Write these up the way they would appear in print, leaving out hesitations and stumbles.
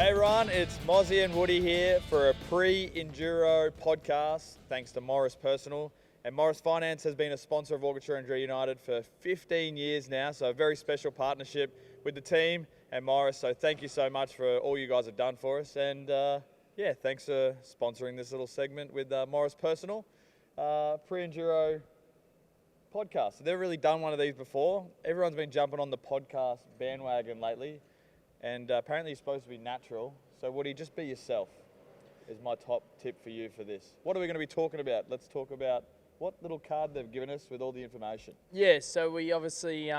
Hey everyone, it's Mozzie and Woody here for a pre-Enduro podcast thanks to Morris Personal. And Morris Finance has been a sponsor of Walkinshaw Andretti United for 15 years now, so a very special partnership with the team and Morris. So thank you so much for all you guys have done for us. And yeah, thanks for sponsoring this little segment with Morris Personal pre-Enduro podcast. So they've really done one of these before. Everyone's been jumping on the podcast bandwagon lately. And apparently you're supposed to be natural. So Woody, just be yourself is my top tip for you for this. What are we going to be talking about? Let's talk about what little card they've given us with all the information. Yeah, so we obviously...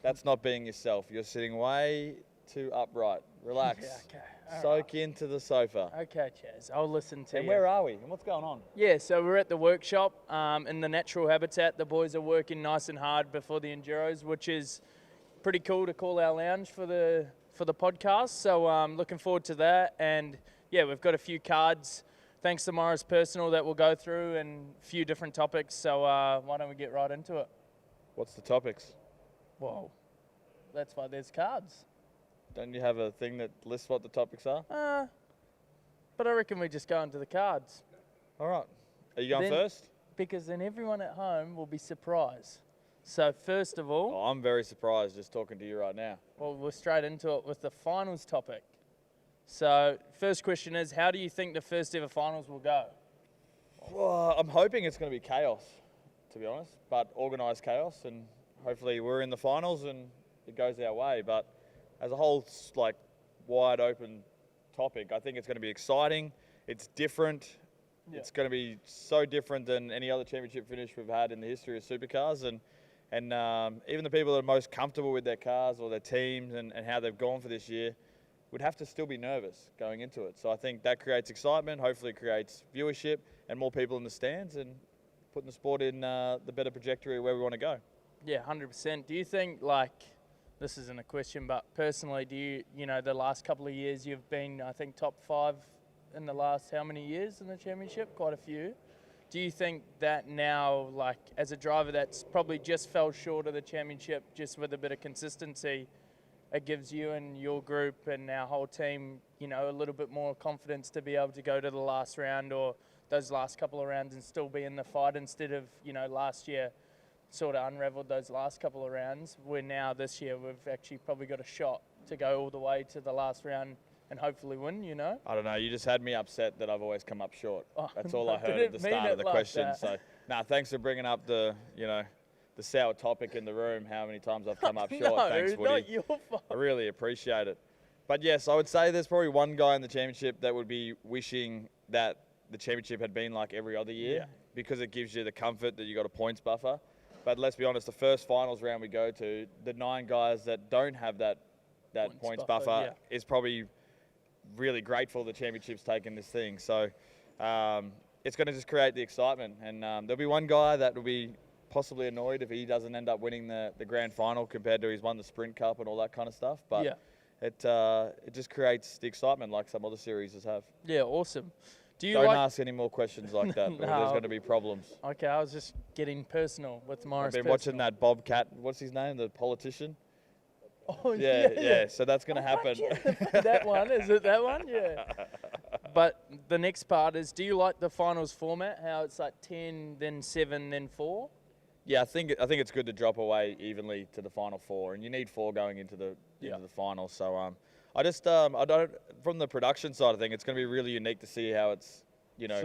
That's not being yourself. You're sitting way too upright. Relax. Yeah, okay. Soak into the sofa. Okay, Chaz, I'll listen to you. And where are we? And what's going on? Yeah, so we're at the workshop in the natural habitat. The boys are working nice and hard before the Enduros, which is pretty cool to call our lounge for the podcast. So looking forward to that. And yeah, we've got a few cards, thanks to Morris Personal, that we'll go through and a few different topics. So why don't we get right into it? What's the topics? Well, that's why there's cards. Don't you have a thing that lists what the topics are? But I reckon we just go into the cards. All right. Are you going first? Because then everyone at home will be surprised. So first of all... Oh, I'm very surprised just talking to you right now. Well, we're straight into it with the finals topic. So first question is, how do you think the first ever finals will go? Well, I'm hoping it's going to be chaos, to be honest, but organised chaos, and hopefully we're in the finals and it goes our way. But as a whole, like, wide open topic, I think it's going to be exciting. It's different. Yeah. It's going to be so different than any other championship finish we've had in the history of Supercars, and even the people that are most comfortable with their cars or their teams and how they've gone for this year would have to still be nervous going into it. So I think that creates excitement, hopefully it creates viewership and more people in the stands and putting the sport in the better trajectory where we want to go. Yeah, 100%. Do you think, like, this isn't a question, but personally, do you know, the last couple of years you've been, I think, top 5 in the last how many years in the championship? Quite a few. Do you think that now, like, as a driver that's probably just fell short of the championship, just with a bit of consistency, it gives you and your group and our whole team, you know, a little bit more confidence to be able to go to the last round or those last couple of rounds and still be in the fight instead of, you know, last year sort of unraveled those last couple of rounds, where now this year we've actually probably got a shot to go all the way to the last round and hopefully win, you know? I don't know. You just had me upset that I've always come up short. That's all I heard at the start of the question. So, thanks for bringing up the, you know, the sour topic in the room, how many times I've come up short. No, thanks, Woody. not your fault. I really appreciate it. But yes, I would say there's probably one guy in the championship that would be wishing that the championship had been like every other year, because it gives you the comfort that you got a points buffer. But let's be honest, the first finals round we go to, the 9 guys that don't have that points buffer is probably really grateful the championship's taken this thing. So it's going to just create the excitement. And there'll be one guy that will be possibly annoyed if he doesn't end up winning the grand final compared to he's won the Sprint Cup and all that kind of stuff. But it just creates the excitement like some other series have. Yeah, awesome. Don't ask any more questions like that, because there's going to be problems. Okay, I was just getting personal with Morris. I've been watching that Bobcat, what's his name, the politician? Oh, yeah. So that's going to happen. That one, is it that one? Yeah. But the next part is, do you like the finals format, how it's like 10, then 7, then 4? Yeah, I think it's good to drop away evenly to the final 4, and you need 4 going into the final. So I don't, from the production side of things, it's going to be really unique to see how it's, you know,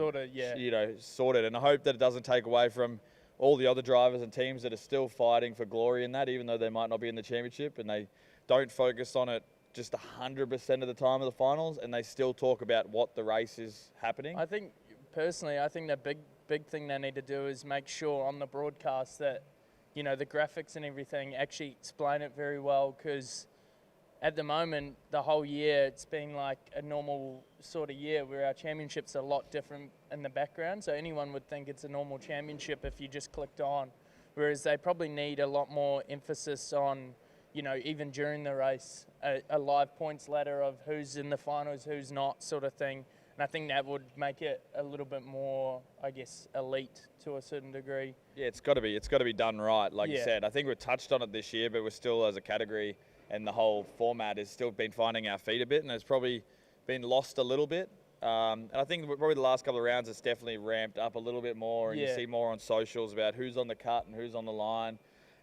sorted. And I hope that it doesn't take away from all the other drivers and teams that are still fighting for glory in that, even though they might not be in the championship, and they don't focus on it just 100% of the time of the finals, and they still talk about what the race is happening. I think, personally, the big thing they need to do is make sure on the broadcast that, you know, the graphics and everything actually explain it very well, because at the moment, the whole year, it's been like a normal sort of year where our championship's a lot different in the background. So anyone would think it's a normal championship if you just clicked on. Whereas they probably need a lot more emphasis on, you know, even during the race, a live points ladder of who's in the finals, who's not, sort of thing. And I think that would make it a little bit more, I guess, elite to a certain degree. Yeah, it's got to be done right, like you said. I think we've touched on it this year, but we're still, as a category, and the whole format has still been finding our feet a bit, and there's probably been lost a little bit. And I think probably the last couple of rounds it's definitely ramped up a little bit more, and you see more on socials about who's on the cut and who's on the line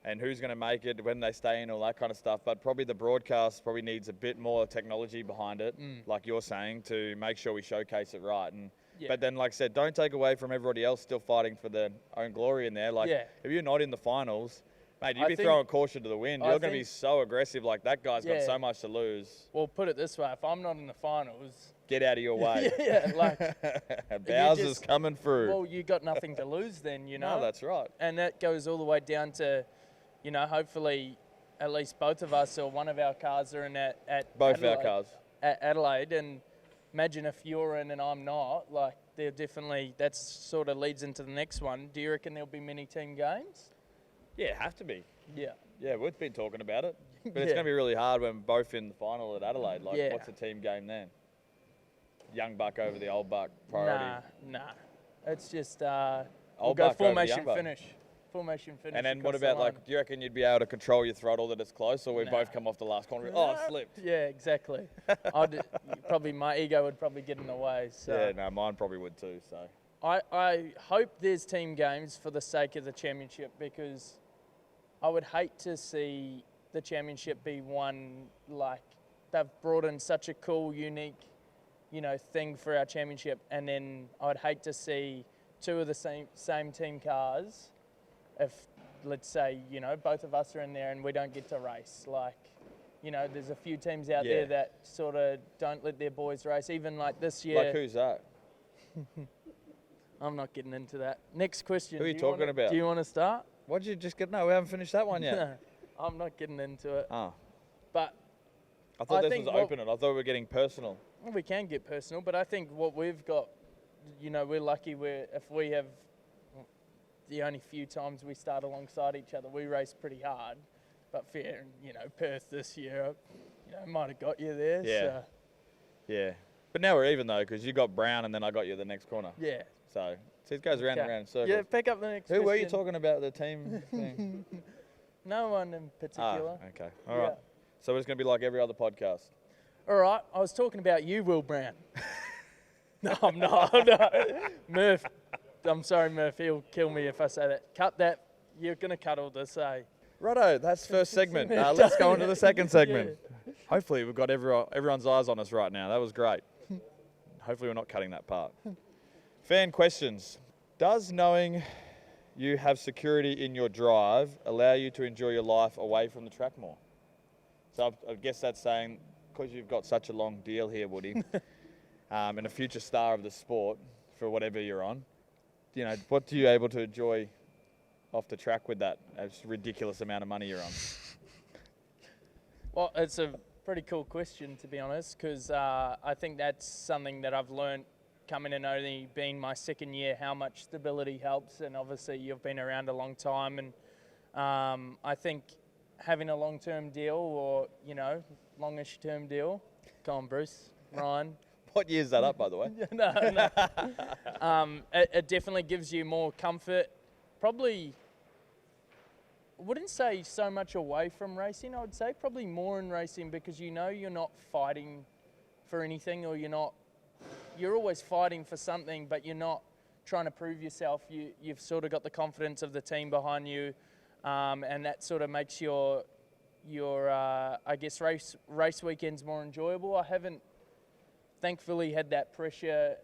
and who's going to make it when they stay in, all that kind of stuff. But probably the broadcast probably needs a bit more technology behind it, like you're saying, to make sure we showcase it right. And but then, like I said, don't take away from everybody else still fighting for their own glory in there. Like if you're not in the finals, mate, you'd be throwing caution to the wind. You're going to be so aggressive. Like, that guy's got so much to lose. Well, put it this way. If I'm not in the finals... Get out of your way. Like... Bowser's coming through. Well, you got nothing to lose then, you know? No, that's right. And that goes all the way down to, you know, hopefully at least both of us or one of our cars are in at both Adelaide, our cars. At Adelaide. And imagine if you're in and I'm not. Like, they're definitely... That sort of leads into the next one. Do you reckon there'll be many team games? Yeah, have to be. Yeah. Yeah, we've been talking about it. But it's going to be really hard when both in the final at Adelaide. Like, what's a team game then? Young buck over the old buck priority. Nah. It's just we'll old go buck over formation young buck. finish. Formation finish. And then what about, like, do you reckon you'd be able to control your throttle that it's close, or we both come off the last corner? Oh, it slipped. Yeah, exactly. Probably my ego would probably get in the way. So. Yeah, no, mine probably would too. So I hope there's team games for the sake of the championship, because I would hate to see the championship be one, like, they've brought in such a cool, unique, you know, thing for our championship, and then I'd hate to see two of the same team cars if, let's say, you know, both of us are in there and we don't get to race. Like, you know, there's a few teams out there that sort of don't let their boys race, even like this year. Like, who's that? I'm not getting into that. Next question. Who are you talking about? Do you want to start? What did you just get? No, we haven't finished that one yet. I'm not getting into it. Oh. But I thought this was open. I thought we were getting personal. Well, we can get personal, but I think what we've got, you know, we're lucky if we have the only few times we start alongside each other, we race pretty hard. But fair, you know, Perth this year, you know, might have got you there. Yeah. So. Yeah. But now we're even, though, because you got Brown and then I got you the next corner. Yeah. So it goes around and around in circles. Yeah, pick up the next question. Who were you talking about, the team thing? No one in particular. Ah, okay. All right. So it's going to be like every other podcast. All right. I was talking about you, Will Brown. No, I'm not. No. Murph. I'm sorry, Murph. He'll kill me if I say that. Cut that. You're going to cut all this, eh? Righto, that's first segment. Let's go on to the second segment. Yeah. Hopefully we've got everyone's eyes on us right now. That was great. Hopefully we're not cutting that part. Fan questions. Does knowing you have security in your drive allow you to enjoy your life away from the track more? So I guess that's saying, because you've got such a long deal here, Woody, and a future star of the sport for whatever you're on, you know, what are you able to enjoy off the track with that ridiculous amount of money you're on? Well, it's a pretty cool question, to be honest, because I think that's something that I've learned coming in, only being my second year, how much stability helps. And obviously you've been around a long time, and I think having a long-term deal, or, you know, longish term deal, come on, Bruce, Ryan. What year's that up, by the way? No. It definitely gives you more comfort. Probably, I wouldn't say so much away from racing. I would say probably more in racing, because you know you're not fighting for anything, or you're always fighting for something, but you're not trying to prove yourself. You've sort of got the confidence of the team behind you, and that sort of makes your I guess race weekends more enjoyable. I haven't thankfully had that pressure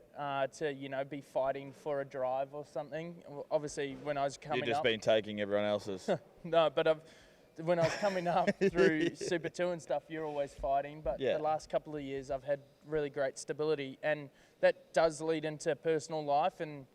to, you know, be fighting for a drive or something. Obviously, when I was coming up... You've just been taking everyone else's. No, but when I was coming up through Super 2 and stuff, you're always fighting. But the last couple of years, I've had really great stability. And that does lead into personal life, and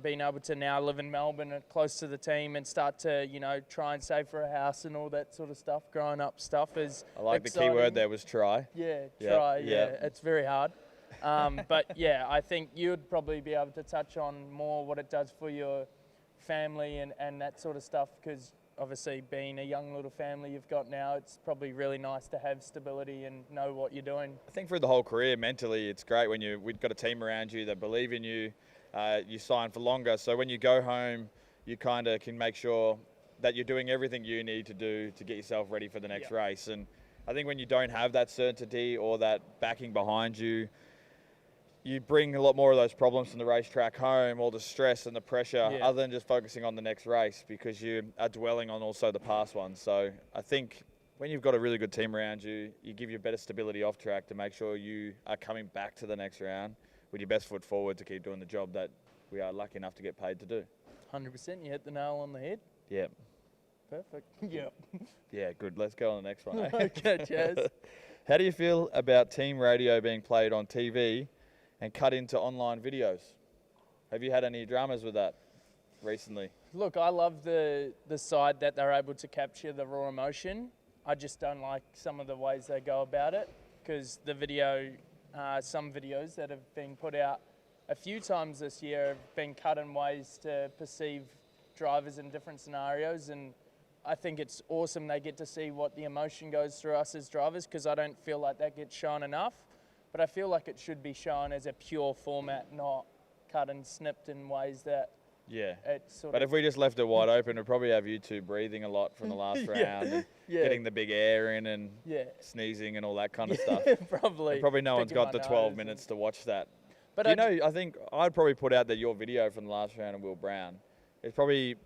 being able to now live in Melbourne and close to the team and start to, you know, try and save for a house and all that sort of stuff. Growing up stuff is I like exciting. The key word there was try. Yeah, try. Yeah, it's very hard. But yeah, I think you'd probably be able to touch on more what it does for your family and that sort of stuff, because obviously being a young little family you've got now, it's probably really nice to have stability and know what you're doing. I think for the whole career, mentally, it's great when we've got a team around you that believe in you. You sign for longer, so when you go home, you kind of can make sure that you're doing everything you need to do to get yourself ready for the next race. And I think when you don't have that certainty or that backing behind you, you bring a lot more of those problems from the racetrack home, all the stress and the pressure, other than just focusing on the next race, because you are dwelling on also the past one. So I think when you've got a really good team around you, you give you better stability off track to make sure you are coming back to the next round with your best foot forward to keep doing the job that we are lucky enough to get paid to do. 100%. You hit the nail on the head. Yeah. Perfect. Yep. Yeah, good. Let's go on the next one. Eh? Okay, Chaz. How do you feel about team radio being played on TV and cut into online videos? Have you had any dramas with that recently? Look, I love the side that they're able to capture the raw emotion. I just don't like some of the ways they go about it, because the video, some videos that have been put out a few times this year have been cut in ways to perceive drivers in different scenarios, and I think it's awesome they get to see what the emotion goes through us as drivers, because I don't feel like that gets shown enough. But I feel like it should be shown as a pure format, not cut and snipped in ways that it sort But of... if we just left it wide open, we'd probably have you two breathing a lot from the last round and getting the big air in and sneezing and all that kind of stuff. Probably. And probably no one's got the 12 minutes to watch that. But I think I'd probably put out that your video from the last round of Will Brown is probably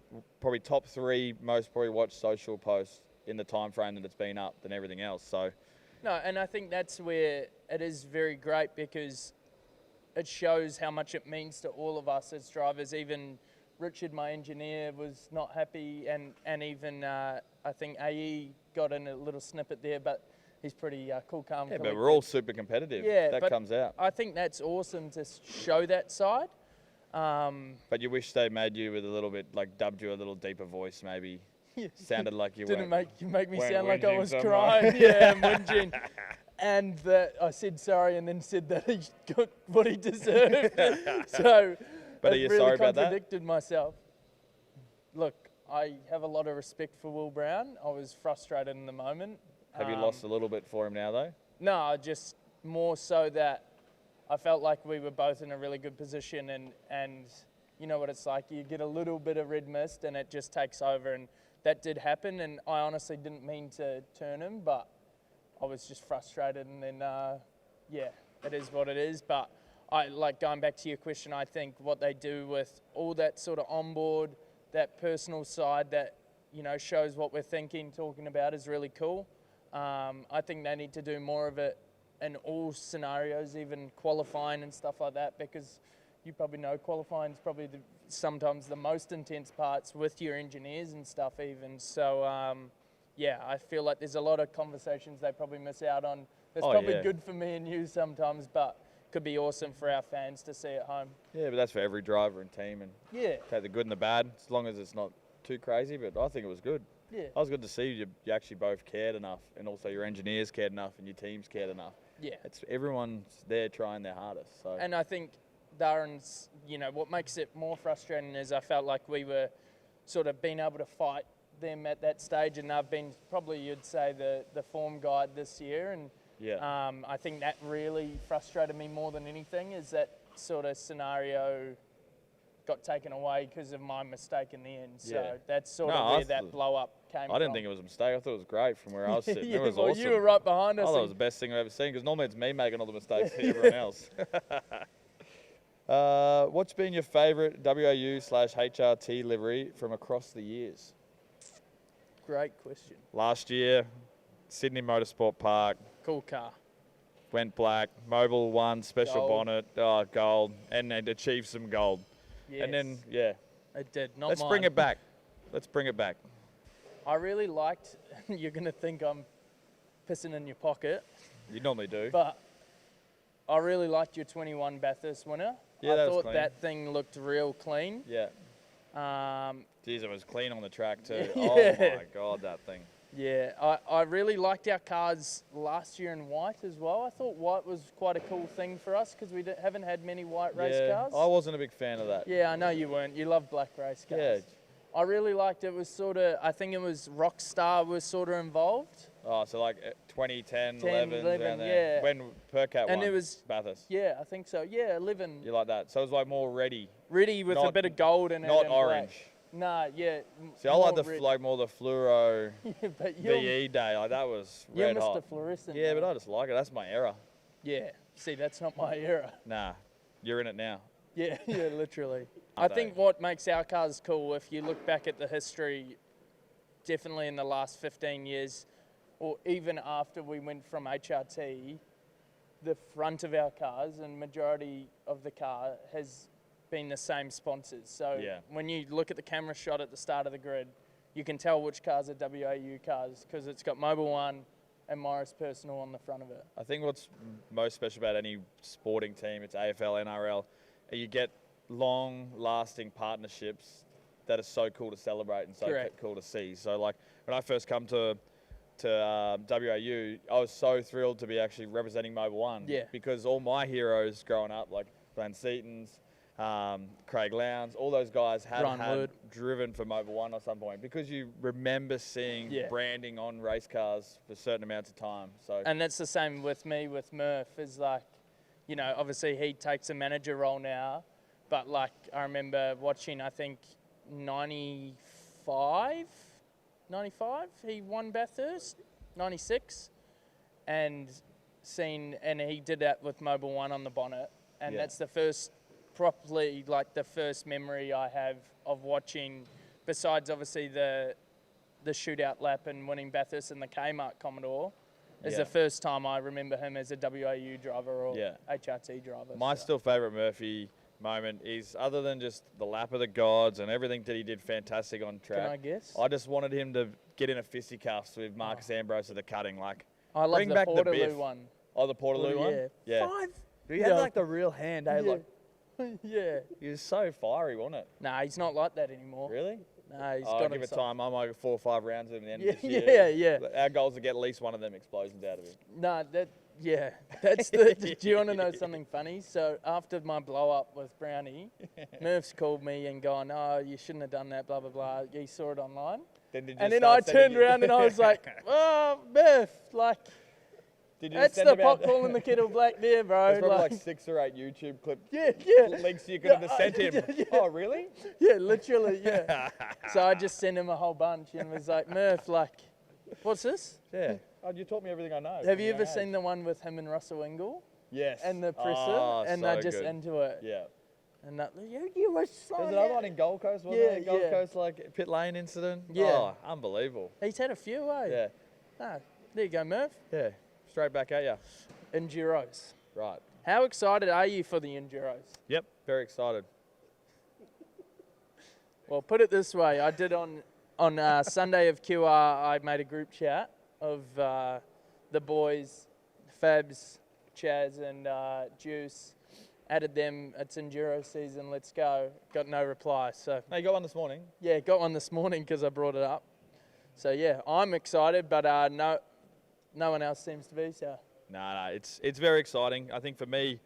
top 3 most probably watched social posts in the time frame that it's been up than everything else. So no, and I think that's where it is very great, because it shows how much it means to all of us as drivers. Even Richard, my engineer, was not happy, and even I think AE got in a little snippet there, but he's pretty cool, calm. Yeah, but we're all super competitive. Yeah, that comes out. I think that's awesome to show that side. But you wish they made you with a little bit, like dubbed you a little deeper voice, maybe. Sounded like you didn't make me weren't sound like I was somewhere. crying. Yeah, and whinging. And that I said sorry, and then said that he got what he deserved. So, but are it you really sorry about that? Contradicted myself. Look, I have a lot of respect for Will Brown. I was frustrated in the moment. Have you lost a little bit for him now, though? No, just more so that I felt like we were both in a really good position, and you know what it's like. You get a little bit of red mist, and it just takes over, and that did happen. And I honestly didn't mean to turn him, but I was just frustrated, and then it is what it is. But I like going back to your question. I think what they do with all that sort of onboard, that personal side that shows what we're thinking, talking about, is really cool. I think they need to do more of it in all scenarios, even qualifying and stuff like that, because you probably know qualifying is probably sometimes the most intense parts with your engineers and stuff even. So, I feel like there's a lot of conversations they probably miss out on. It's probably good for me and you sometimes, but could be awesome for our fans to see at home. Yeah, but that's for every driver and team, and take the good and the bad, as long as it's not too crazy. But I think it was good. Yeah. I was good to see you actually both cared enough, and also your engineers cared enough, and your teams cared enough. Yeah. Everyone's there trying their hardest. So. And I think Darren's, what makes it more frustrating is I felt like we were sort of being able to fight them at that stage, and they've been probably, you'd say, the form guide this year. And I think that really frustrated me more than anything, is that sort of scenario got taken away because of my mistake in the end. So that's sort of where that blow up came from. I didn't think it was a mistake. I thought it was great from where I was sitting. It was awesome. You were right behind us. I thought it was the best thing I've ever seen, because normally it's me making all the mistakes for everyone else. What's been your favourite WAU/HRT livery from across the years? Great question. Last year, Sydney Motorsport Park. Cool car. Went black. Mobile won, special Gold. bonnet, gold, and it achieved some gold. Yes. And then, It did. Not Let's mine. bring it back. Let's bring it back. I really liked, you're going to think I'm pissing in your pocket, You normally do. but I really liked your 21 Bathurst winner. Yeah, I that was thought clean. that thing looked real clean. Yeah. Um, Jeez, it was clean on the track too. Yeah. Oh my God, that thing. yeah, I really liked our cars last year in white as well. I thought white was quite a cool thing for us, because we haven't had many white race cars. I wasn't a big fan of that. Yeah, I know you weren't. You love black race cars. Yeah. I really liked it. Was sort of, I think it was Rockstar was sort of involved. Oh, so like 2010, 10, 11, 11, around there. yeah. When Percat And won it was- Bathurst. Yeah, I think so. Yeah, 11. You like that? So it was like more ready, Ready with a Not- bit of gold in it. not and orange. black. Nah, yeah. See, I like red. more the fluoro Yeah, but you're, VE day. Like that was you're red Mr. hot. Fluorescent. Yeah, now. but I just like it. That's my era. Yeah. See, that's not my era. Nah, you're in it now. Yeah, yeah, literally. I Aren't think they? what makes our cars cool, if you look back at the history, definitely in the last 15 years, or even after we went from HRT, the front of our cars and majority of the car has been the same sponsors. So Yeah. when you look at the camera shot at the start of the grid, you can tell which cars are WAU cars because it's got Mobil 1 and Morris Personal on the front of it. I think what's most special about any sporting team, it's AFL, NRL, you get long-lasting partnerships that are so cool to celebrate and so Correct. cool to see. So, like, when I first come to WAU, I was so thrilled to be actually representing Mobil 1. Yeah. Because all my heroes growing up, like Glenn Seaton's, Craig Lowndes, all those guys had driven for Mobil 1 at some point because you remember seeing branding on race cars for certain amounts of time. So And that's the same with me with Murph, is like, you know, obviously he takes a manager role now, but like I remember watching, I think 95, he won Bathurst, 96, and he did that with Mobil 1 on the bonnet, and that's the first memory I have of watching, besides obviously the shootout lap and winning Bathurst and the Kmart Commodore, is the first time I remember him as a WAU driver or HRT driver. My still favourite Murphy moment is, other than just the lap of the gods and everything that he did fantastic on track, Can I guess? I just wanted him to get in a fisticuffs with Marcus Ambrose at the cutting. Like, I love bring the back the Portaloo biff. one. Oh, the Portaloo one? Yeah. He had like the real hand, eh? Yeah. Like, Yeah. he was so fiery, wasn't it? Nah, he's not like that anymore. Really? Nah, he's I'll got give it himself. time. I might go 4 or 5 rounds at the end of this Yeah, year. yeah. Our goal is to get at least one of them explosions out of him. Nah, that's the. Do you want to know something funny? So after my blow up with Brownie, Murph's called me and gone, "Oh, you shouldn't have done that." Blah blah blah. He saw it online, and then I turned around and I was like, "Oh, Murph, like." That's the pot calling the kettle black there, bro. There's probably like 6 or 8 YouTube clips. Yeah. Links you could have sent him. Yeah. Oh, really? Yeah, literally, yeah. So I just sent him a whole bunch and was like, Murph, like, what's this? Yeah. Oh, you taught me everything I know. Have you ever seen the one with him and Russell Ingall? Yes. And the presser? Oh, and so they're just good. into it. Yeah. And that, you were so There's another one in Gold Coast, wasn't there? Gold yeah. Coast, like, pit lane incident. Yeah. Oh, unbelievable. He's had a few, eh? Yeah. Ah, there you go, Murph. Yeah. Straight back at you. Enduros. Right. How excited are you for the Enduros? Yep. Very excited. Well, put it this way. I did on Sunday of QR, I made a group chat of the boys, Fabs, Chaz and Juice. Added them, it's Enduro season, let's go. Got no reply. So No, you got one this morning. yeah, got one this morning because I brought it up. So yeah, I'm excited, but no one else seems to be, so. No, it's very exciting. I think for me,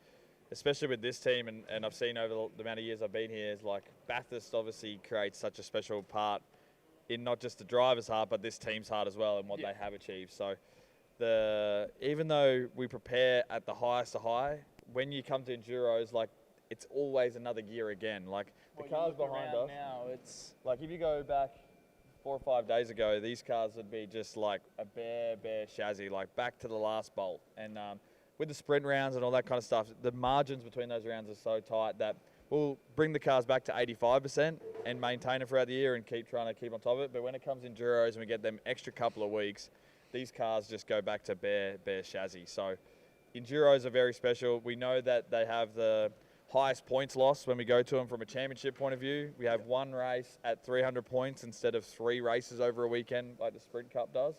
especially with this team, and I've seen over the amount of years I've been here, is like Bathurst obviously creates such a special part in not just the driver's heart, but this team's heart as well and what they have achieved. So even though we prepare at the highest of high, when you come to Enduros, like, it's always another gear again. Like, the cars behind us, now, it's like if you go back 4 or 5 days ago, these cars would be just like a bare chassis, like back to the last bolt. And with the sprint rounds and all that kind of stuff, the margins between those rounds are so tight that we'll bring the cars back to 85% and maintain it throughout the year and keep trying to keep on top of it. But when it comes to Enduros and we get them extra couple of weeks, these cars just go back to bare chassis. So Enduros are very special. We know that they have the highest points loss when we go to them from a championship point of view. We have one race at 300 points instead of 3 races over a weekend like the Sprint Cup does.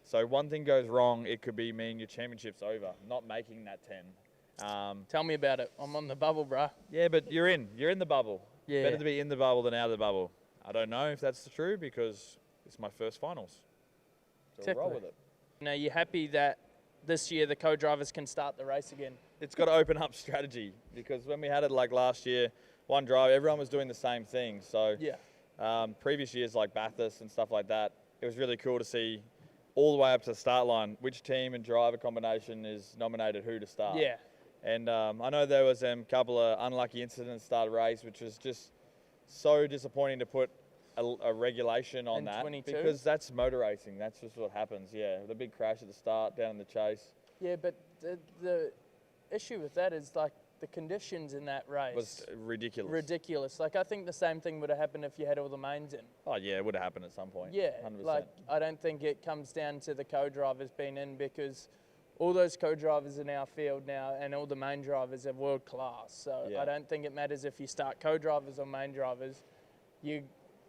So one thing goes wrong, it could mean your championship's over, not making that 10. Tell me about it. I'm on the bubble, bruh. Yeah, but you're in the bubble. Yeah. Better to be in the bubble than out of the bubble. I don't know if that's true because it's my first finals. So we'll roll with it. Now, you happy that this year the co-drivers can start the race again? It's got to open up strategy because when we had it like last year, one drive, everyone was doing the same thing. So previous years like Bathurst and stuff like that, it was really cool to see all the way up to the start line which team and driver combination is nominated who to start. Yeah. And I know there was a couple of unlucky incidents at the start of the race, which was just so disappointing to put a regulation on In that 22? because that's motor racing. That's just what happens. Yeah, the big crash at the start, down in the chase Yeah, but the issue with that is like the conditions in that race was ridiculous. ridiculous. Like I think the same thing would have happened if you had all the mains in. Oh yeah, it would have happened at some point. Yeah, 100%. like I don't think it comes down to the co-drivers being in because all those co-drivers in our field now and all the main drivers are world class. So Yeah. I don't think it matters if you start co-drivers or main drivers.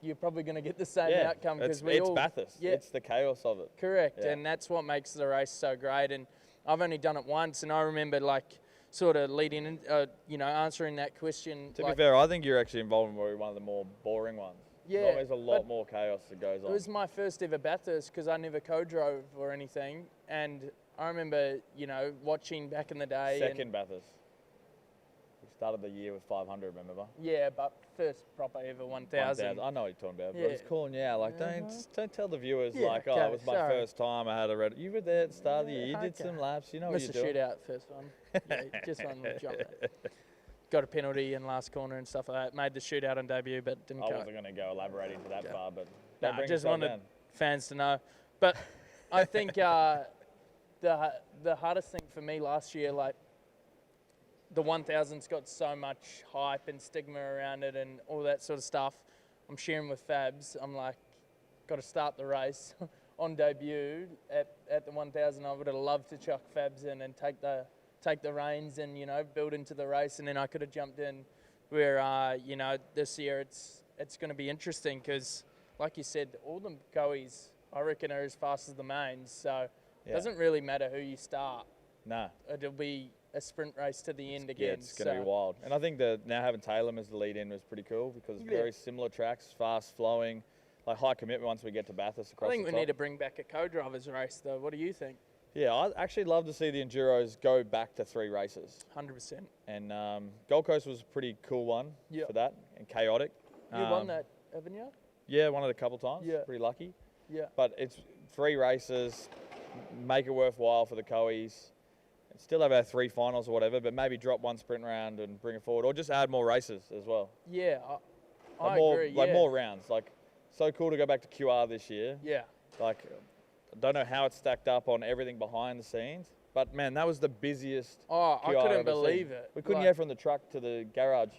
You're probably going to get the same outcome because it's Bathurst. Yeah, It's the chaos of it. correct, Yeah. and that's what makes the race so great. And I've only done it once, and I remember like sort of leading in, answering that question. To like, be fair, I think you're actually involved in probably one of the more boring ones. Yeah, There's a lot but more chaos that goes on. it was my first ever Bathurst because I never co-drove or anything, and I remember watching back in the day. Second Bathurst. We started the year with 500, remember? Yeah, but first proper ever 1,000. I know what you're talking about, but Yeah. I was calling you out. Like, don't tell the viewers, Yeah, like, okay, it was my sorry. first time I had a red. You were there at the start of the year. You did okay. some laps. You know Missed what a you're doing. shootout first one. Yeah, just one little jump. Got a penalty in last corner and stuff like that. Made the shootout on debut, but didn't I go. wasn't going to go elaborate into that far, but No, don't I bring just yourself wanted down. fans to know. But I think the hardest thing for me last year, like the 1000's got so much hype and stigma around it and all that sort of stuff. I'm sharing with Fabs. I'm like, got to start the race on debut at the 1000. I would have loved to chuck Fabs in and take the reins and build into the race, and then I could have jumped in. Where this year it's going to be interesting because, like you said, all the goeies I reckon are as fast as the mains. So it doesn't really matter who you start. Nah. It'll be a sprint race to the end again. Yeah, it's going to be wild. And I think that now having Taylor as the lead in was pretty cool because it's very similar tracks, fast flowing, like high commitment once we get to Bathurst across I think the we top. need to bring back a co-drivers race though. What do you think? Yeah, I'd actually love to see the Enduros go back to 3 races. 100%. And Gold Coast was a pretty cool one for that and chaotic. You won that, haven't you? Yeah, won it a couple times. Yeah. Pretty lucky. Yeah. But it's 3 races, make it worthwhile for the Coes. Still have our 3 finals or whatever, but maybe drop 1 sprint round and bring it forward, or just add more races as well. Yeah, I agree. agree. Like more rounds. Like, so cool to go back to QR this year. Yeah. Like, I don't know how it's stacked up on everything behind the scenes, but man, that was the busiest. Oh, QR I couldn't I've ever believe seen. it. We couldn't Like, get from the truck to the garage,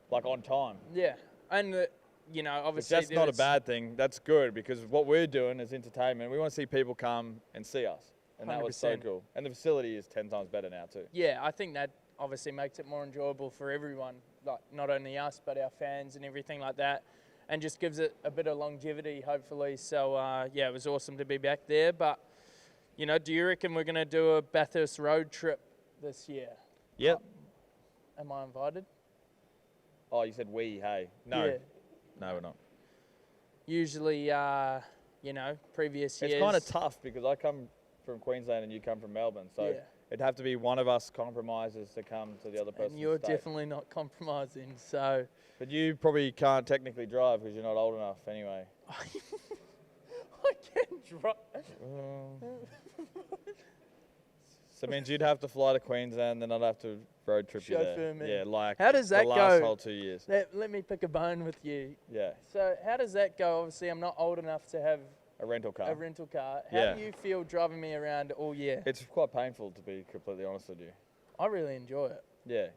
like on time. Yeah, and Which obviously that's not a bad thing. That's good because what we're doing is entertainment. We want to see people come and see us. And that was so 100%. cool. And the facility is 10 times better now too. Yeah, I think that obviously makes it more enjoyable for everyone, like not only us but our fans and everything like that, and just gives it a bit of longevity, hopefully. So yeah, it was awesome to be back there. But do you reckon we're going to do a Bathurst road trip this year? Yep. Am I invited? Oh, you said we, hey. No. Yeah. No, we're not. Usually, previous years. It's kind of tough because I come from Queensland and you come from Melbourne. So Yeah. it'd have to be one of us compromises to come to the other person's And you're state. definitely not compromising, so. But you probably can't technically drive because you're not old enough anyway. I can drive. So it means you'd have to fly to Queensland, then I'd have to road trip you Chauffeur there. me. Yeah, like How does that the last go? whole 2 years. Let me pick a bone with you. Yeah, So how does that go? Obviously, I'm not old enough to have a rental car. a rental car. How Yeah. do you feel driving me around all year? It's quite painful, to be completely honest with you. I really enjoy it. Yeah.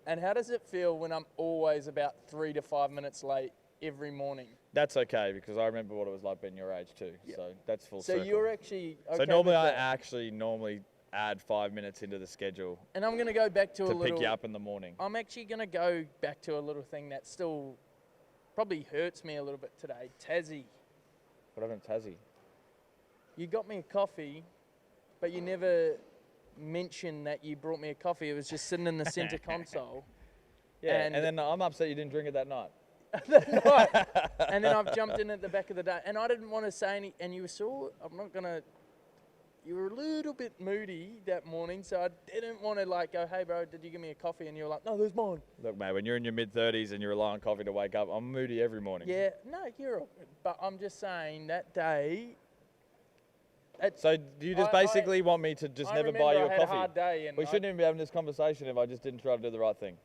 And how does it feel when I'm always about 3 to 5 minutes late every morning? That's okay because I remember what it was like being your age too. Yeah. So that's full So circle. you're actually okay So normally with I that? actually add 5 minutes into the schedule And I'm going to go back to a to little. pick you up in the morning. I'm actually going to go back to a little thing that still probably hurts me a little bit today. Tassie. What happened to Tassie? You got me a coffee, but you never mentioned that you brought me a coffee. It was just sitting in the centre console. Yeah, And- and then I'm upset you didn't drink it that night. Right. And then I've jumped in at the back of the day. And I didn't want to say any, and you were you were a little bit moody that morning, so I didn't want to go, hey bro, did you give me a coffee? And you were like, no, there's mine. Look, mate, when you're in your mid-30s and you rely on coffee to wake up, I'm moody every morning. Yeah, no, you're all good. But I'm just saying that day. So do you just basically want me to just I never remember buy you I a had coffee? a hard day and We shouldn't even be having this conversation if I just didn't try to do the right thing.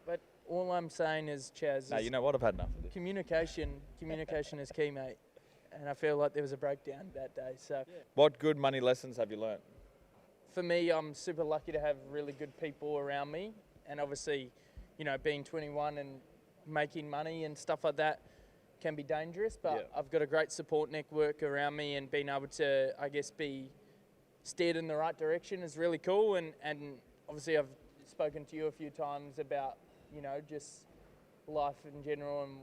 But All I'm saying is, Chaz, No, you know what? I've had enough of this. communication is key, mate. And I feel like there was a breakdown that day. So What good money lessons have you learnt? for me, I'm super lucky to have really good people around me. And obviously, being 21 and making money and stuff like that can be dangerous. But I've got a great support network around me, and being able to, I guess, be steered in the right direction is really cool. And obviously I've spoken to you a few times about, just life in general and,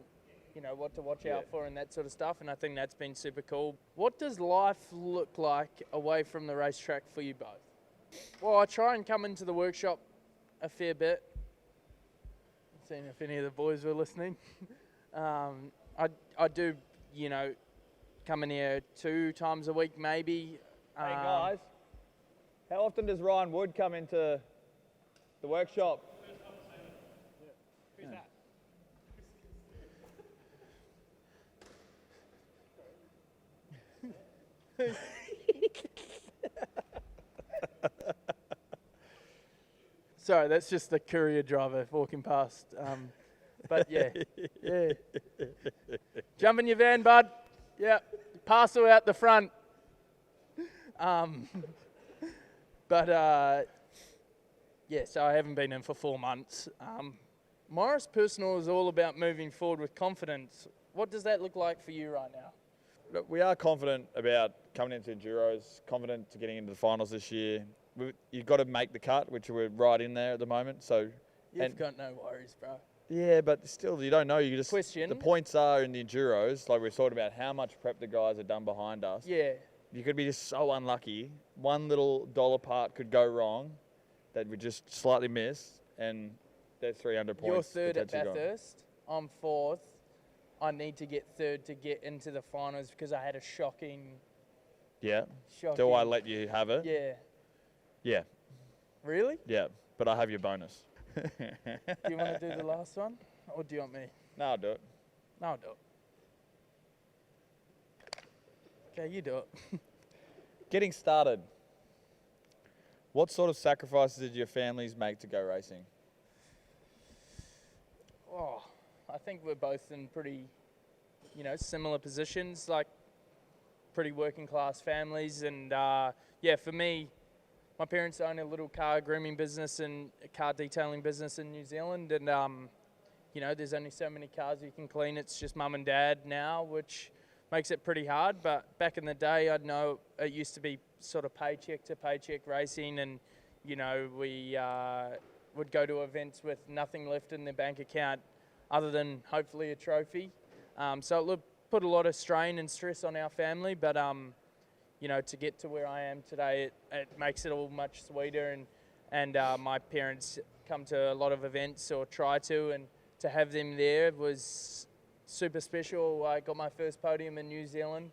what to watch out for and that sort of stuff. And I think that's been super cool. What does life look like away from the racetrack for you both? Well, I try and come into the workshop a fair bit. Seeing if any of the boys were listening. I do, come in here 2 times a week maybe. Hey guys, how often does Ryan Wood come into the workshop? Who's that? Sorry, that's just the courier driver walking past. But yeah. Jump in your van, bud. Yeah, parcel out the front. So I haven't been in for 4 months. Morris Personal is all about moving forward with confidence. What does that look like for you right now? Look, we are confident about coming into Enduros, confident to getting into the finals this year. You've got to make the cut, which we're right in there at the moment. So You've got no worries, bro. yeah, but still, you don't know. You just Question. The points are in the Enduros, like we're talking about how much prep the guys have done behind us. Yeah. You could be just so unlucky. One little dollar part could go wrong that we just slightly miss, and there's 300 points. You're third at potentially gone. Bathurst. I'm fourth. I need to get third to get into the finals because I had a shocking. Yeah. Do I let you have it? Yeah. Yeah. Really? Yeah. But I have your bonus. Do you want to do the last one, or do you want me? No, I'll do it. No, I'll do it. Okay, you do it. Getting started. What sort of sacrifices did your families make to go racing? Oh, I think we're both in pretty, similar positions, like pretty working class families. And for me, my parents own a little car grooming business and a car detailing business in New Zealand. And, there's only so many cars you can clean. It's just mum and dad now, which makes it pretty hard. But back in the day, I'd know it used to be sort of paycheck to paycheck racing. And, we would go to events with nothing left in their bank account other than hopefully a trophy. So it put a lot of strain and stress on our family. But, to get to where I am today, it makes it all much sweeter. And my parents come to a lot of events or try to, and to have them there was super special. I got my first podium in New Zealand,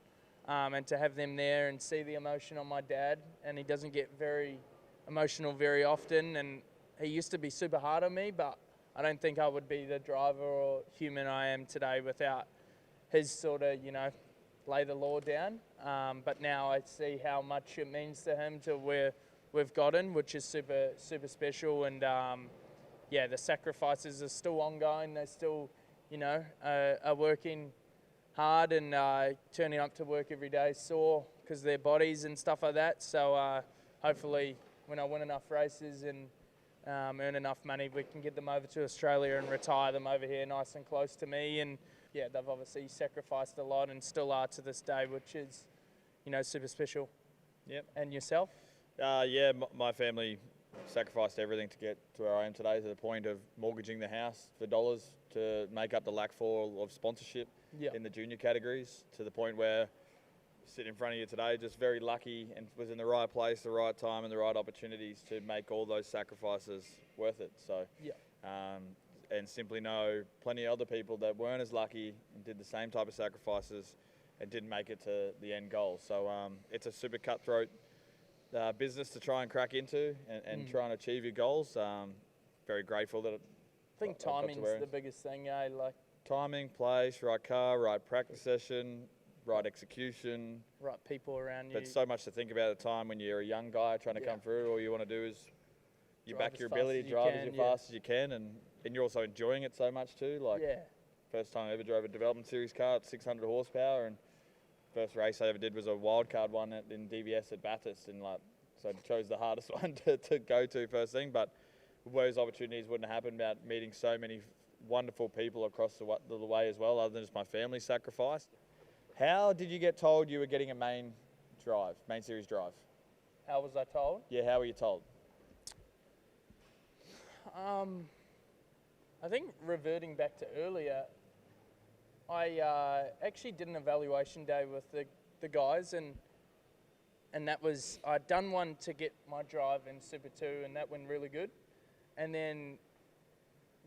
and to have them there and see the emotion on my dad, and he doesn't get very emotional very often, and he used to be super hard on me, but I don't think I would be the driver or human I am today without his sort of, lay the law down. But now I see how much it means to him to where we've gotten, which is super, super special. And the sacrifices are still ongoing. They're still, are working hard and turning up to work every day sore because of their bodies and stuff like that. So hopefully when I win enough races and earn enough money, we can get them over to Australia and retire them over here nice and close to me. And yeah, they've obviously sacrificed a lot and still are to this day, which is, super special. Yep. And yourself? My family sacrificed everything to get to where I am today, to the point of mortgaging the house for dollars to make up the lack for of sponsorship in the junior categories, to the point where sitting in front of you today, just very lucky and was in the right place, the right time and the right opportunities to make all those sacrifices worth it. So, and simply know plenty of other people that weren't as lucky and did the same type of sacrifices and didn't make it to the end goal. So it's a super cutthroat business to try and crack into and try and achieve your goals. Very grateful that I think timing's the biggest thing, like timing, place, right car, right practice session, right execution, right people around you. But so much to think about at a time when you're a young guy trying to come through. All you want to do is, you Drive back as your fast ability as to you drive can, as yeah. fast as you can, and you're also enjoying it so much too. Like, Yeah. first time I ever drove a development series car at 600 horsepower, and first race I ever did was a wildcard one in DVS at Bathurst, and like, so I chose the hardest one to go to first thing. But those opportunities wouldn't have happened without meeting so many wonderful people across the way as well, other than just my family sacrificed. How did you get told you were getting a main series drive? How was I told? Yeah, how were you told? I think reverting back to earlier, I actually did an evaluation day with the guys, and that was, I'd done one to get my drive in Super 2, and that went really good. And then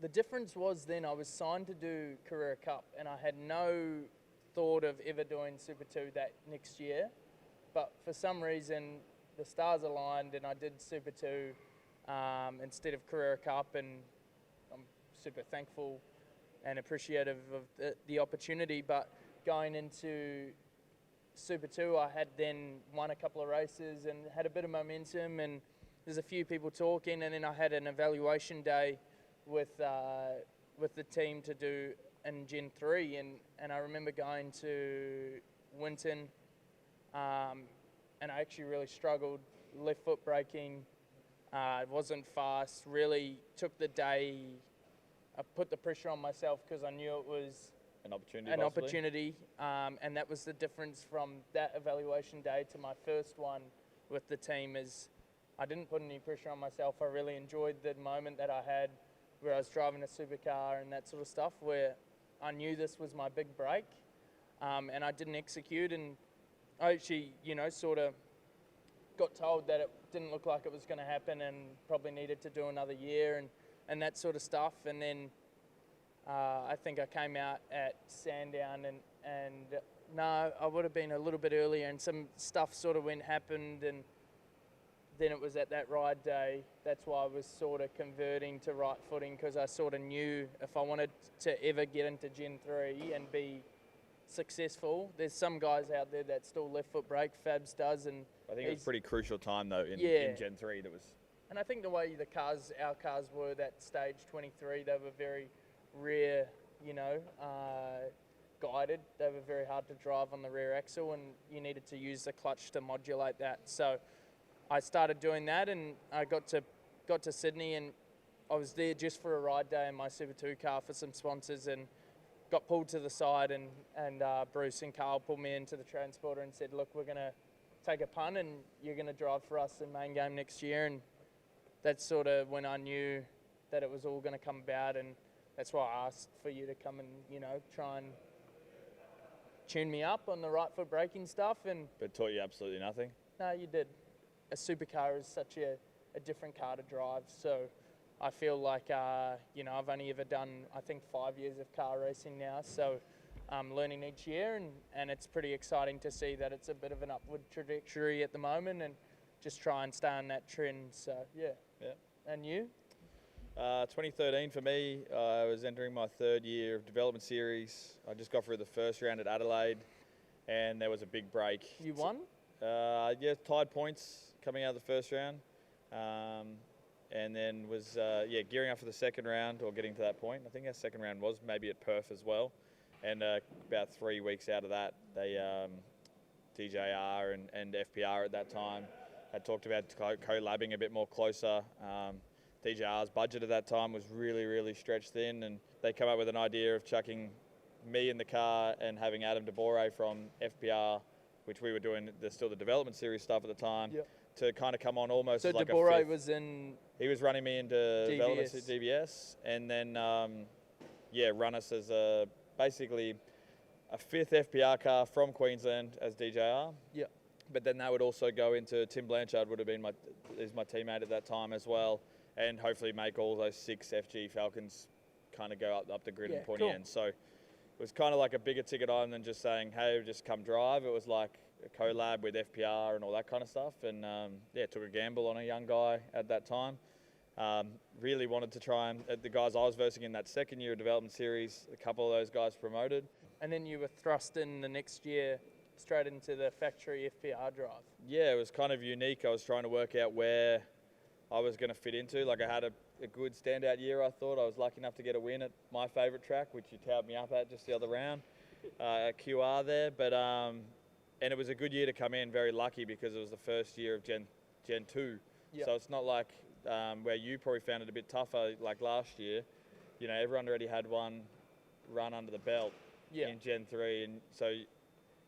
the difference was then I was signed to do Carrera Cup, and I had no thought of ever doing Super 2 that next year. But for some reason, the stars aligned, and I did Super 2 instead of Carrera Cup, and I'm super thankful and appreciative of the opportunity. But going into Super 2, I had then won a couple of races and had a bit of momentum, and there's a few people talking, and then I had an evaluation day with the team to do in Gen 3, and I remember going to Winton, and I actually really struggled, left foot braking, it wasn't fast, really took the day, I put the pressure on myself because I knew it was An opportunity. an possibly? opportunity, and that was the difference from that evaluation day to my first one with the team. Is I didn't put any pressure on myself. I really enjoyed the moment that I had where I was driving a supercar and that sort of stuff, where I knew this was my big break, and I didn't execute, and I actually, sort of got told that it didn't look like it was going to happen and probably needed to do another year and that sort of stuff. And then I think I came out at Sandown, and no, I would have been a little bit earlier, and some stuff sort of happened, and then it was at that ride day. That's why I was sort of converting to right footing, because I sort of knew if I wanted to ever get into Gen 3 and be successful, there's some guys out there that still left foot brake. Fabs does, and I think it was a pretty crucial time though in Gen 3. That was. And I think the way our cars were that stage 23, they were very rear, guided. They were very hard to drive on the rear axle, and you needed to use the clutch to modulate that. So I started doing that, and I got to Sydney, and I was there just for a ride day in my Super 2 car for some sponsors, and got pulled to the side, and Bruce and Carl pulled me into the transporter and said, look, we're going to take a punt, and you're going to drive for us in main game next year. And that's sort of when I knew that it was all going to come about, and that's why I asked for you to come and, try and tune me up on the right foot braking stuff. But it taught you absolutely nothing? No, you did. A supercar is such a different car to drive, so I feel like, I've only ever done, I think, 5 years of car racing now, so I'm learning each year, and it's pretty exciting to see that it's a bit of an upward trajectory at the moment, and just try and stay on that trend. So, yeah. And you? 2013 for me, I was entering my third year of development series. I just got through the first round at Adelaide, and there was a big break. You won? Tied points coming out of the first round. And then was gearing up for the second round, or getting to that point. I think our second round was maybe at Perth as well. And about 3 weeks out of that, they DJR and FPR at that time had talked about collabing a bit more closer. DJR's budget at that time was really, really stretched thin, and they come up with an idea of chucking me in the car and having Adam DeBore from FPR, which we were doing still the development series stuff at the time. Yep. To kind of come on almost as like a DeBore fifth. was in... He was running me into development at DBS, and then, run us as basically a fifth FPR car from Queensland as DJR. Yeah. But then that would also go into Tim Blanchard, would have been my teammate at that time as well, and hopefully make all those 6 FG Falcons kind of go up the grid and pointy end. So it was kind of like a bigger ticket item than just saying, hey, just come drive. It was like a collab with FPR and all that kind of stuff, and took a gamble on a young guy at that time. Really wanted to try and, the guys I was versing in that second year of development series, a couple of those guys promoted. And then you were thrust in the next year straight into the factory FPR drive. Yeah, it was kind of unique. I was trying to work out where I was going to fit into. Like, I had a good standout year, I thought. I was lucky enough to get a win at my favourite track, which you towed me up at just the other round, at QR there. But and it was a good year to come in, very lucky, because it was the first year of Gen 2. Yep. So it's not like where you probably found it a bit tougher, like last year. You know, everyone already had one run under the belt in Gen 3, and so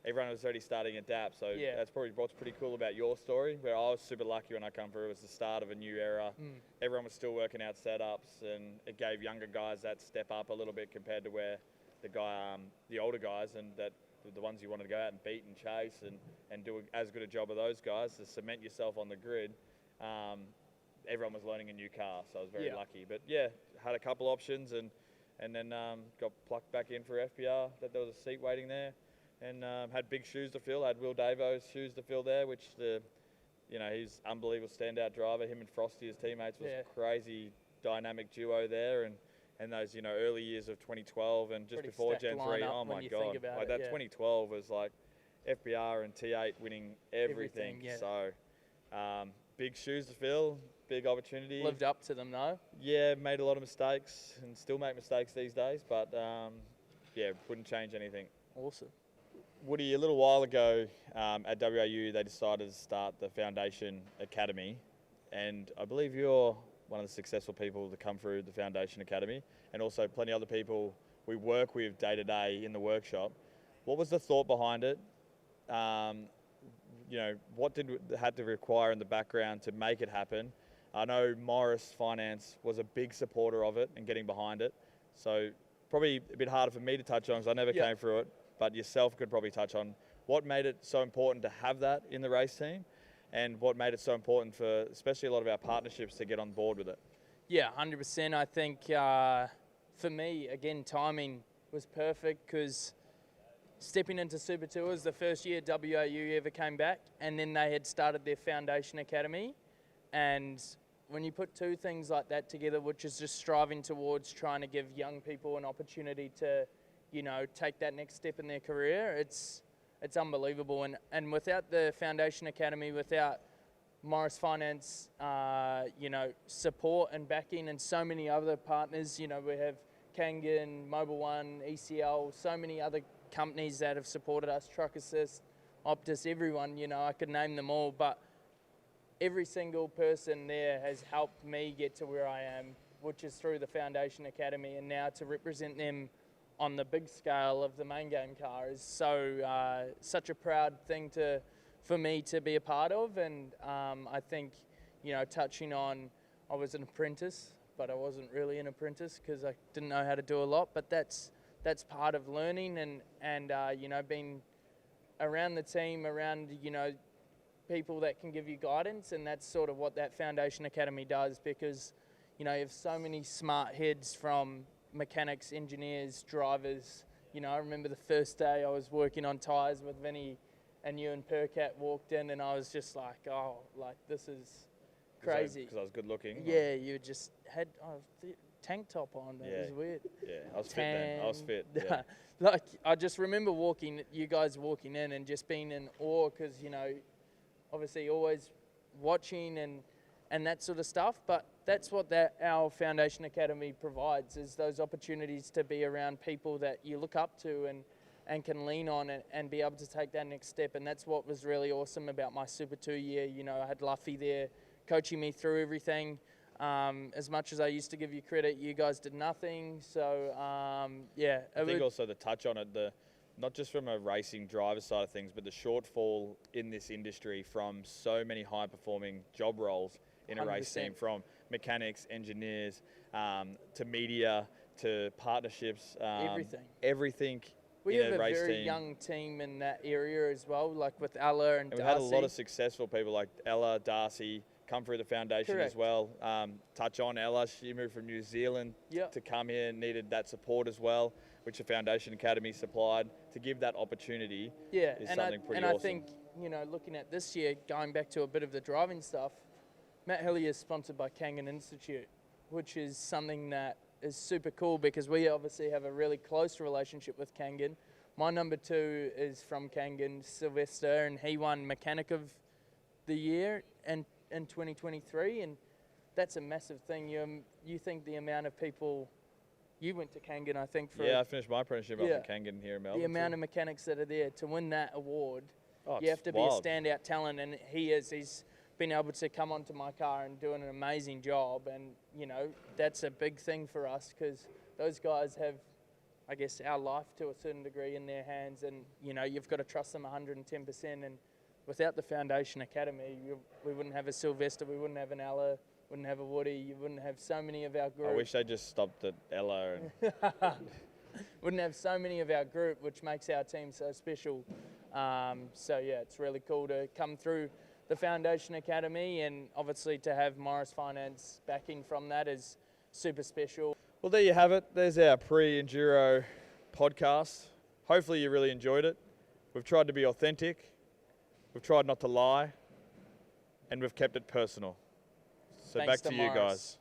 everyone was already starting at DAP. So that's probably what's pretty cool about your story, where I was super lucky when I come through. It was the start of a new era. Everyone was still working out setups, and it gave younger guys that step up a little bit compared to where the older guys, and that the ones you wanted to go out and beat and chase and do as good a job of those guys to cement yourself on the grid. Everyone was learning a new car, so I was very lucky. But yeah, had a couple options, and then got plucked back in for FPR. That there was a seat waiting there, and had big shoes to fill. Had Will Davo's shoes to fill there, which he's unbelievable standout driver. Him and Frosty, his teammates, was a crazy dynamic duo there, and those early years of 2012 and just Pretty before stacked Gen 3. lineup Oh when my you God! think about Like it, that 2012 was like FPR and T8 winning everything. So big shoes to fill. Big opportunity. Lived up to them, though. Yeah, made a lot of mistakes and still make mistakes these days, but wouldn't change anything. Awesome. Woody, a little while ago at WAU, they decided to start the Foundation Academy, and I believe you're one of the successful people to come through the Foundation Academy, and also plenty of other people we work with day to day in the workshop. What was the thought behind it? What had to require in the background to make it happen? I know Morris Finance was a big supporter of it and getting behind it. So probably a bit harder for me to touch on because I never came through it, but yourself could probably touch on what made it so important to have that in the race team, and what made it so important for especially a lot of our partnerships to get on board with it. Yeah, 100%. I think for me, again, timing was perfect because stepping into Super Tours, the first year WAU ever came back, and then they had started their Foundation Academy. And when you put two things like that together, which is just striving towards trying to give young people an opportunity to, take that next step in their career, it's unbelievable. And without the Foundation Academy, without Morris Finance, support and backing, and so many other partners, we have Kangan, Mobile One, ECL, so many other companies that have supported us, Truck Assist, Optus, everyone, I could name them all, but every single person there has helped me get to where I am, which is through the Foundation Academy, and now to represent them on the big scale of the main game car is such a proud thing for me to be a part of. And I think, touching on, I was an apprentice, but I wasn't really an apprentice because I didn't know how to do a lot, but that's part of learning and being around the team, around, people that can give you guidance, and that's sort of what that Foundation Academy does, because you have so many smart heads from mechanics, engineers, drivers. I remember the first day I was working on tyres with Vinny, and you and Percat walked in, and I was just like, oh, like this is crazy. Because I was good looking. Yeah, you just had tank top on. It was weird. Yeah, I was fit then. I was fit. Yeah. Like, I just remember you guys walking in and just being in awe because, obviously always watching and that sort of stuff, but that's what our Foundation Academy provides, is those opportunities to be around people that you look up to and can lean on and be able to take that next step. And that's what was really awesome about my Super 2 year. I had Luffy there coaching me through everything. As much as I used to give you credit, you guys did nothing. So, I think also the touch on it, not just from a racing driver side of things, but the shortfall in this industry from so many high-performing job roles in a 100%. Race team, from mechanics, engineers, to media, to partnerships. Everything. We have a very young team in that area as well, like with Ella and Darcy. We've had a lot of successful people like Ella, Darcy, come through the foundation as well. Touch on Ella, she moved from New Zealand to come here and needed that support as well, which the Foundation Academy supplied to give that opportunity. Is something pretty awesome. I think, looking at this year, going back to a bit of the driving stuff, Matt Hillier is sponsored by Kangan Institute, which is something that is super cool because we obviously have a really close relationship with Kangan. My number 2 is from Kangan, Sylvester, and he won Mechanic of the Year in 2023. And that's a massive thing. You think the amount of people, you went to Kangan, I think, for Yeah, I finished my apprenticeship up Yeah. in Kangan here in Melbourne. the amount too. of mechanics that are there to win that award. Oh, You it's have to wild. be a standout talent, and he's been able to come onto my car and doing an amazing job, and that's a big thing for us because those guys have, I guess, our life to a certain degree in their hands, and you've got to trust them 110%. And without the Foundation Academy, we wouldn't have a Sylvester, we wouldn't have an Ella, wouldn't have a Woody, you wouldn't have so many of our group. I wish they just stopped at Ella. And Wouldn't have so many of our group, which makes our team so special. So yeah, it's really cool to come through the Foundation Academy, and obviously to have Morris Finance backing from that is super special. well, there you have it. There's our pre-Enduro podcast. Hopefully you really enjoyed it. We've tried to be authentic. We've tried not to lie. And we've kept it personal. So Thanks back to you Morris. guys.